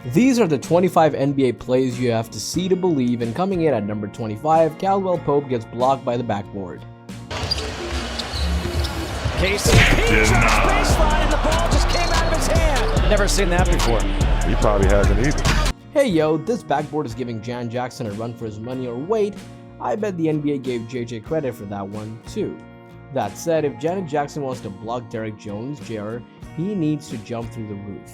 These are the 25 NBA plays you have to see to believe, and coming in at number 25, Caldwell Pope gets blocked by the backboard. KCP drops baseline and the ball just came out of his hand. Never seen that before. He probably hasn't either. Hey yo, this backboard is giving Jan Jackson a run for his money, or wait, I bet the NBA gave JJ credit for that one too. That said, if Janet Jackson wants to block Derrick Jones, JR, he needs to jump through the roof.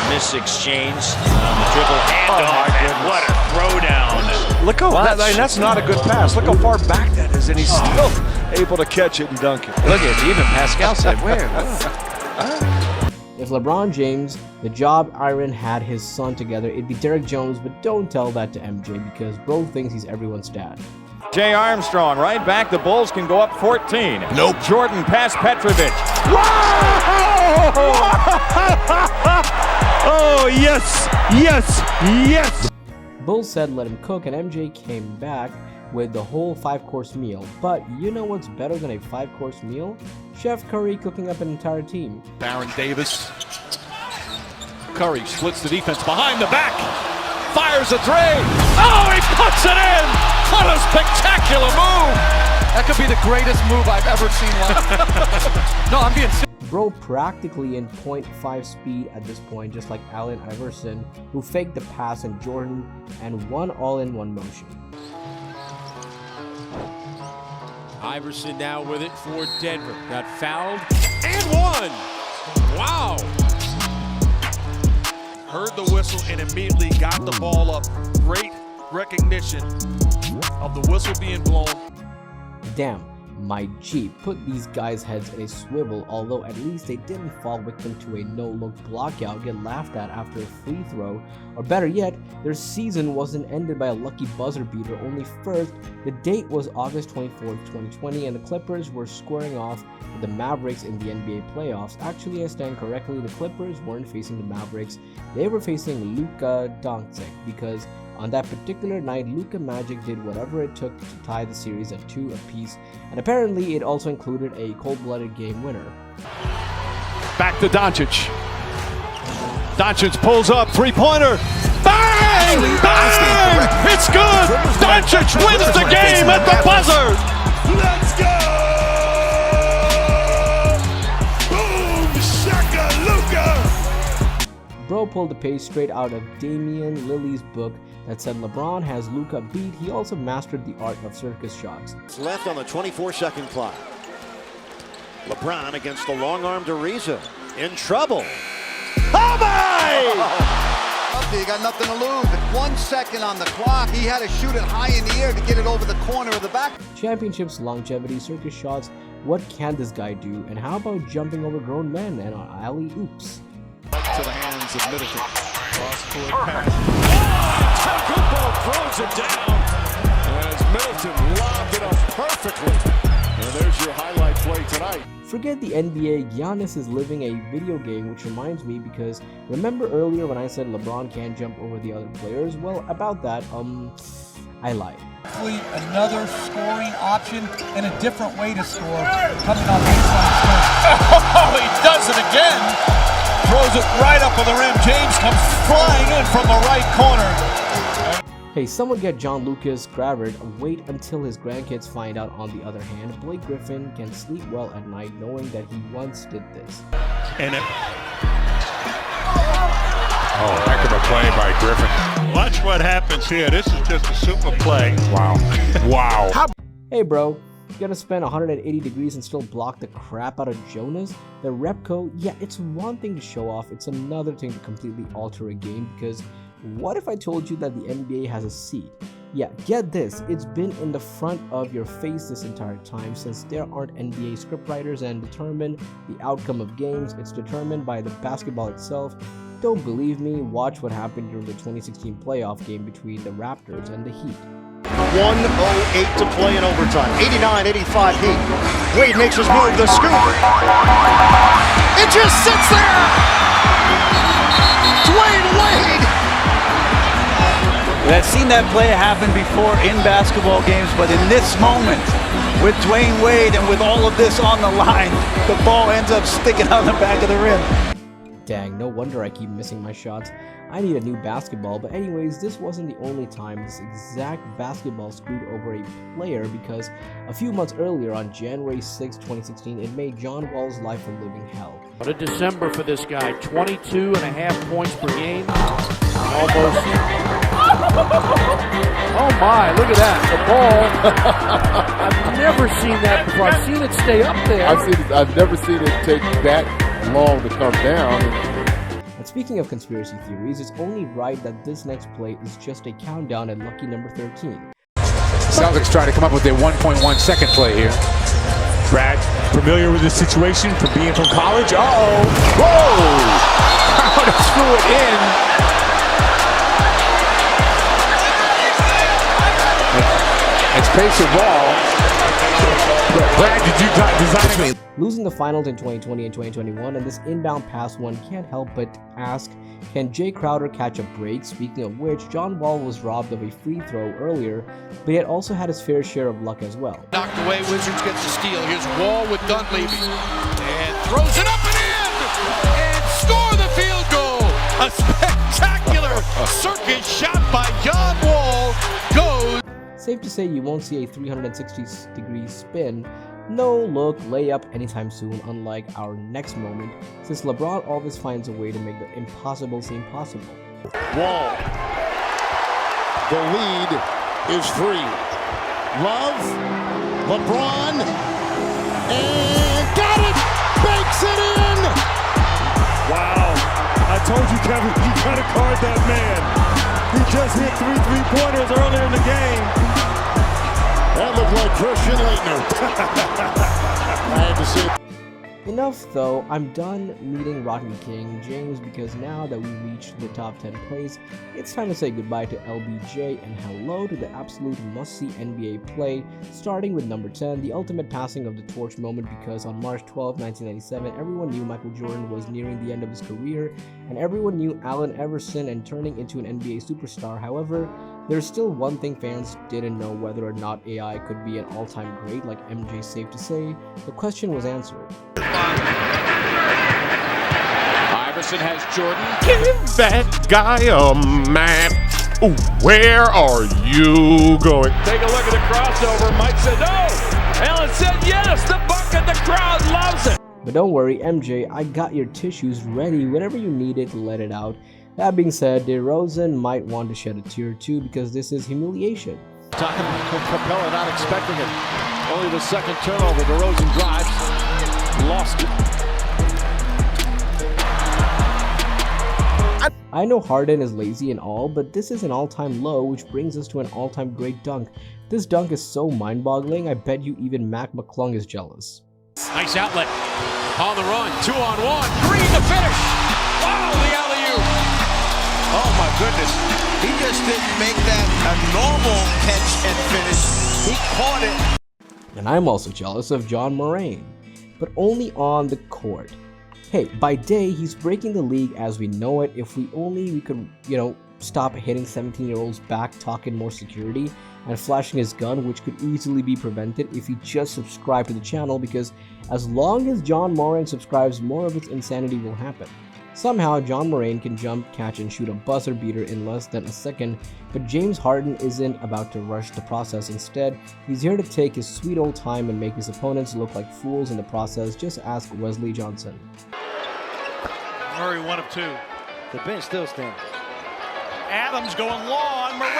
Miss exchange on the dribble handoff, and what a throwdown. Look how that's not a good pass. Look how far back that is, and he's still able to catch it and dunk it. Look at it, even Pascal said, where? If LeBron James, the job Iron had his son together, it'd be Derrick Jones, but don't tell that to MJ because bro thinks he's everyone's dad. Jay Armstrong, right back. The Bulls can go up 14. Nope. Jordan past Petrovic. Oh, yes, yes, yes. Bulls said let him cook, and MJ came back with the whole 5-course meal. But you know what's better than a 5-course meal? Chef Curry cooking up an entire team. Baron Davis. Curry splits the defense behind the back. Fires a three. Oh, he puts it in. What a spectacular move. That could be the greatest move I've ever seen live. No, I'm being serious. Bro practically in 0.5 speed at this point, just like Allen Iverson, who faked the pass on Jordan and won all in one motion. Iverson now with it for Denver. Got fouled and won. Wow. Heard the whistle and immediately got the ball up. Great recognition of the whistle being blown. Damn, my G, put these guys' heads in a swivel, although at least they didn't fall victim to a no-look blockout, get laughed at after a free throw, or better yet, their season wasn't ended by a lucky buzzer beater. Only first, the date was August 24th, 2020, and the Clippers were squaring off with the Mavericks in the NBA playoffs. Actually, I stand correctly, the Clippers weren't facing the Mavericks, they were facing Luka Doncic, because on that particular night, Luka Magic did whatever it took to tie the series at 2 apiece, and apparently it also included a cold-blooded game winner. Back to Doncic. Doncic pulls up, three-pointer. Bang! Bang! It's good! Doncic wins the game at the buzzer! Let's go! Boom! Shaka-Luka! Bro pulled the page straight out of Damian Lilly's book that said LeBron has Luka beat. He also mastered the art of circus shots. It's left on the 24-second clock. LeBron against the long-armed Ariza. In trouble. Oh my! He got nothing to lose. At 1 second on the clock, he had to shoot it high in the air to get it over the corner of the back. Championships, longevity, circus shots. What can this guy do? And how about jumping over grown men and alley-oops? To the hands of Middleton. Cross-court pass. Tecumbo throws it down as Middleton lobbed it up perfectly. And there's your highlight play tonight. Forget the NBA, Giannis is living a video game, which reminds me because remember earlier when I said LeBron can't jump over the other players? Well, about that, I lied. Another scoring option and a different way to score coming on baseline. Oh, he does it again. Throws it right up on the rim. James comes flying in from the right corner. Hey, someone get John Lucas Gravert. Wait until his grandkids find out. On the other hand, Blake Griffin can sleep well at night knowing that he once did this. And it. Oh, heck of a play by Griffin. Watch what happens here. This is just a super play. Wow. Wow. Hey, bro. You gonna spend 180 degrees and still block the crap out of Jonas? The Repco, yeah, it's one thing to show off, it's another thing to completely alter a game, because what if I told you that the NBA has a seat? Yeah, get this, it's been in the front of your face this entire time. Since there aren't NBA scriptwriters and determine the outcome of games, it's determined by the basketball itself. Don't believe me? Watch what happened during the 2016 playoff game between the Raptors and the Heat. 1:08 to play in overtime. 89-85 Heat. Wade makes his move, the scoop. It just sits there! Dwayne Wade! I've seen that play happen before in basketball games, but in this moment, with Dwayne Wade and with all of this on the line, the ball ends up sticking on the back of the rim. Dang, no wonder I keep missing my shots. I need a new basketball. But anyways, this wasn't the only time this exact basketball screwed over a player, because a few months earlier, on January 6, 2016, it made John Wall's life a living hell. What a December for this guy. 22.5 points per game. Almost. Oh my, look at that. The ball. I've never seen that before. I've seen it stay up there. I've never seen it take that long to come down. And speaking of conspiracy theories, it's only right that this next play is just a countdown at lucky number 13. Celtics trying to come up with their 1.1 second play here. Brad, familiar with this situation from being from college? Uh-oh. Whoa! Crowder threw it in. It's Pacer ball. Brad, did you design it? Losing the finals in 2020 and 2021, and this inbound pass one can't help but ask, can Jay Crowder catch a break? Speaking of which, John Wall was robbed of a free throw earlier, but he had also had his fair share of luck as well. Knocked away, Wizards gets the steal. Here's Wall with Dunleavy. And throws it up and in! And score the field goal! A spectacular circus shot by John Wall goes. Safe to say you won't see a 360-degree spin, no look layup anytime soon, unlike our next moment, since LeBron always finds a way to make the impossible seem possible. Wall. The lead is 3. Love. LeBron. And got it! Bakes it in! Wow. I told you, Kevin, you gotta guard that man. He just hit 3 3-pointers earlier in the game. That looked like Christian Laettner. I had to say. Enough though, I'm done meeting Rodney King James, because now that we reached the top 10 place, it's time to say goodbye to LBJ and hello to the absolute must-see NBA play, starting with number 10, the ultimate passing of the torch moment, because on March 12, 1997, everyone knew Michael Jordan was nearing the end of his career, and everyone knew Allen Iverson and turning into an NBA superstar. However, there's still one thing fans didn't know: whether or not AI could be an all-time great like MJ. Safe to say, the question was answered. Iverson has Jordan. Give that guy a map. Ooh, where are you going? Take a look at the crossover. Mike said no. Allen said yes. The bucket. The crowd loves it. But don't worry, MJ, I got your tissues ready whenever you need it to let it out. That being said, DeRozan might want to shed a tear too, because this is humiliation. Capella not expecting it. Only the second turnover. DeRozan drives. Lost it. I know Harden is lazy and all, but this is an all-time low, which brings us to an all-time great dunk. This dunk is so mind-boggling, I bet you even Mac McClung is jealous. Nice outlet. On the run. 2-on-1. Green to finish. Wow, the alley-oop. Oh my goodness. He just didn't make that a normal catch and finish. He caught it. And I'm also jealous of John Moran, but only on the court. Hey, by day, he's breaking the league as we know it. If we could, stop hitting 17-year-olds back, talking more security, and flashing his gun, which could easily be prevented if you just subscribe to the channel, because as long as John Moran subscribes, more of its insanity will happen. Somehow, John Moran can jump, catch, and shoot a buzzer beater in less than a second, but James Harden isn't about to rush the process. Instead, he's here to take his sweet old time and make his opponents look like fools in the process. Just ask Wesley Johnson. Murray 1 of 2. The bench still standing. Adams going long. Morant.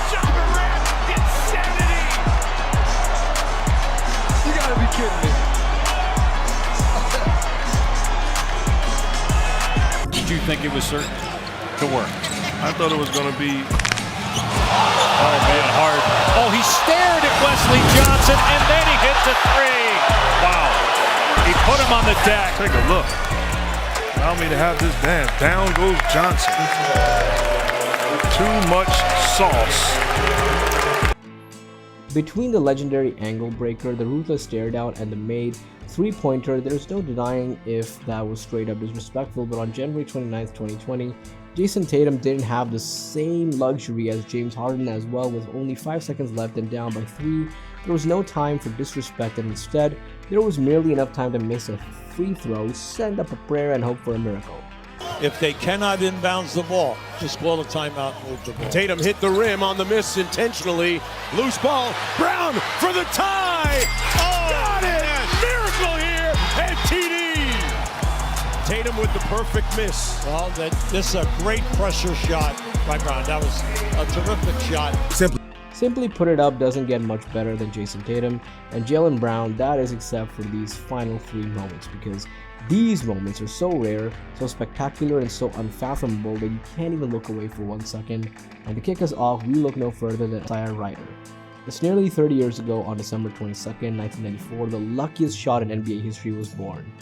John Morant, insanity. You gotta be kidding me. Did you think it was certain to work? I thought it was going to be. Oh, man, hard. Oh, he stared at Wesley Johnson, and then he hits a 3. Wow. He put him on the deck. Take a look. Allow me to have this man. Down goes Johnson. Too much sauce. Between the legendary angle breaker, the ruthless stare down, and the made three-pointer, there's no denying if that was straight up disrespectful. But on January 29th, 2020, Jason Tatum didn't have the same luxury as James Harden as well. With only 5 seconds left and down by 3, there was no time for disrespect, and instead, there was merely enough time to miss a free throw, send up a prayer, and hope for a miracle. If they cannot inbounds the ball, just call a timeout and move the ball. Tatum hit the rim on the miss intentionally. Loose ball. Brown for the tie. Oh, got it! Miracle here at TD. Tatum with the perfect miss. Well, this is a great pressure shot by Brown. That was a terrific shot. Simply put it up doesn't get much better than Jason Tatum and Jaylen Brown, that is except for these final 3 moments, because these moments are so rare, so spectacular, and so unfathomable that you can't even look away for 1 second. And to kick us off, we look no further than Isaiah Rider. It's nearly 30 years ago on December 22nd, 1994, the luckiest shot in NBA history was born.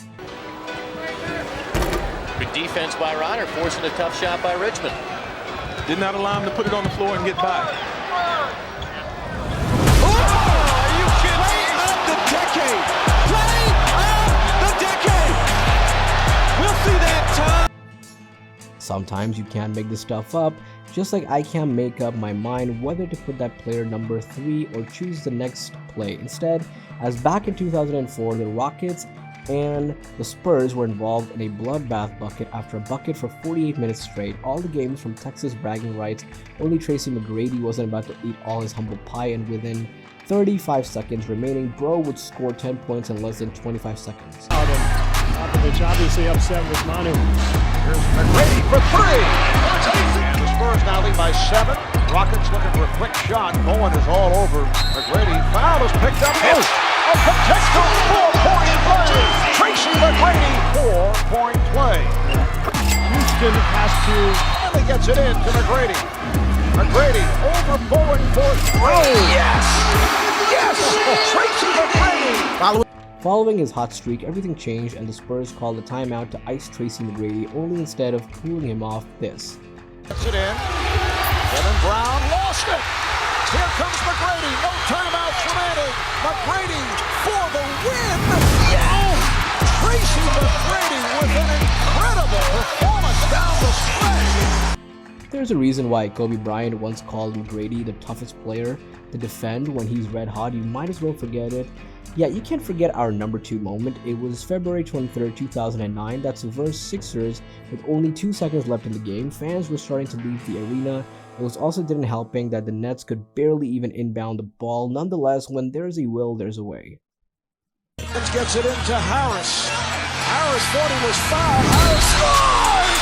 Good defense by Rider, forcing a tough shot by Richmond. Did not allow him to put it on the floor and get by. Sometimes you can't make this stuff up, just like I can't make up my mind whether to put that player number 3 or choose the next play instead, as back in 2004 the Rockets and the Spurs were involved in a bloodbath bucket after a bucket for 48 minutes straight, all the games from Texas bragging rights. Only Tracy McGrady wasn't about to eat all his humble pie, and within 35 seconds remaining, Bro would score 10 points in less than 25 seconds. Popovich obviously upset with Manu. Here's McGrady for 3. And the Spurs now lead by 7. Rockets looking for a quick shot. Bowen is all over McGrady. Foul is picked up. Oh, a potential 4-point play. Tracy McGrady, 4-point play. Houston has to. And he gets it in to McGrady. McGrady over Bowen for 3. Yes! Yes! Tracy McGrady. Following his hot streak, everything changed and the Spurs called a timeout to ice Tracy McGrady, only instead of cooling him off this. Gets it in. Jaylen Brown lost it. Here comes McGrady. No timeouts remaining. McGrady for the win. Yeah! Tracy McGrady with an incredible performance down the stretch. There's a reason why Kobe Bryant once called McGrady the toughest player to defend when he's red hot. You might as well forget it. Yeah, you can't forget our number 2 moment. It was February 23rd, 2009. That's versus Sixers with only 2 seconds left in the game. Fans were starting to leave the arena. It was also didn't helping that the Nets could barely even inbound the ball. Nonetheless, when there's a will, there's a way. Gets it into Harris. Harris thought he was fouled. Harris scores!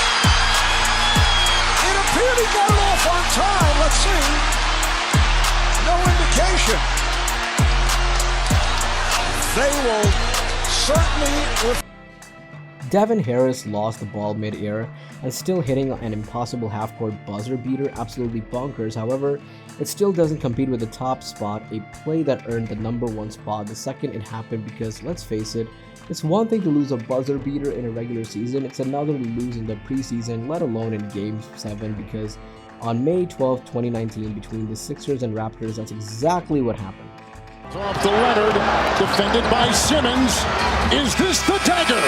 It appeared he got it off on time. Let's see. No indication. They will certainly. Devin Harris lost the ball mid-air and still hitting an impossible half-court buzzer beater, absolutely bonkers. However, it still doesn't compete with the top spot, a play that earned the number 1 spot the second it happened, because let's face it, it's one thing to lose a buzzer beater in a regular season, it's another to lose in the preseason, let alone in Game 7, because on May 12, 2019, between the Sixers and Raptors, that's exactly what happened. Off to Leonard, defended by Simmons. Is this the dagger?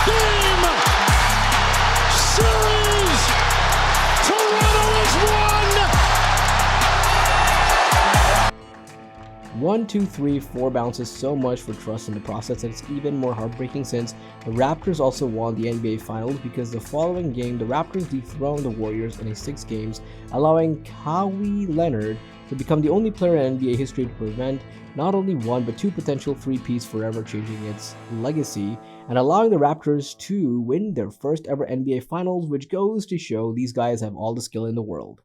Game! Series! Toronto has won! 1, 2, 3, 4 bounces, so much for trust in the process, and it's even more heartbreaking since the Raptors also won the NBA Finals, because the following game the Raptors dethroned the Warriors in 6 games, allowing Kawhi Leonard to become the only player in NBA history to prevent not only 1 but 2 potential three-peats, forever changing its legacy and allowing the Raptors to win their first ever NBA Finals, which goes to show these guys have all the skill in the world.